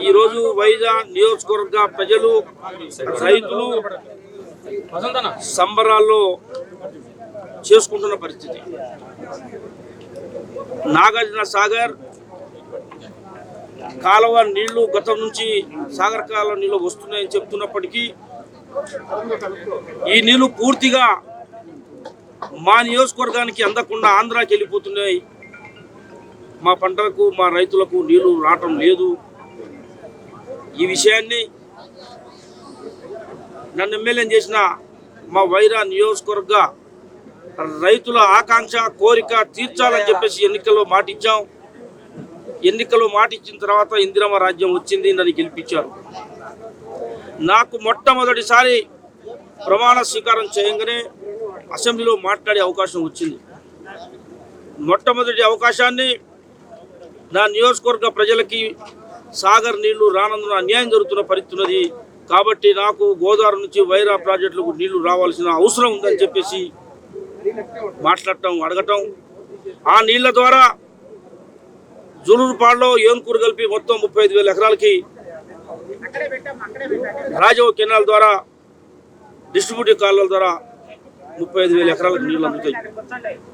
ఈరోజు వైజాగ్ నియోజకవర్గ ప్రజలు రైతులు సంబరాల్లో చేసుకుంటున్న పరిస్థితి. నాగార్జున సాగర్ కాలువ నీళ్లు గతం నుంచి సాగర్ కాలువ నీళ్లు వస్తున్నాయని చెప్తున్నప్పటికీ ఈ నీళ్లు పూర్తిగా మా నియోజకవర్గానికి అందకుండా ఆంధ్రాకి వెళ్ళిపోతున్నాయి. మా పంటలకు మా రైతులకు నీళ్లు రావటం లేదు. ఈ విషయాన్ని నన్ను ఎమ్మెల్యేని చేసిన మా వైరా నియోజకవర్గ రైతుల ఆకాంక్ష కోరిక తీర్చాలని చెప్పేసి ఎన్నికల్లో మాట ఇచ్చాం. ఎన్నికల్లో మాట ఇచ్చిన తర్వాత ఇందిరమ్మ రాజ్యం వచ్చింది, నన్ను గెలిపించారు. నాకు మొట్టమొదటిసారి ప్రమాణ స్వీకారం చేయగానే అసెంబ్లీలో మాట్లాడే అవకాశం వచ్చింది. మొట్టమొదటి అవకాశాన్ని నా నియోజకవర్గ ప్రజలకి సాగర్ నీళ్లు రానందున అన్యాయం జరుగుతున్న పరిస్థితున్నది కాబట్టి నాకు గోదావరి నుంచి వైరా ప్రాజెక్టులకు నీళ్లు రావాల్సిన అవసరం ఉందని చెప్పేసి మాట్లాడటం, అడగటం. ఆ నీళ్ల ద్వారా జూలూరుపాడులో ఏనుకూరు కలిపి మొత్తం 35,000 ఎకరాలకి రాజవ కెనాల్ ద్వారా డిస్ట్రిబ్యూటివ్ కాలువల ద్వారా 35,000 ఎకరాలకు నీళ్లు అందుతాయి.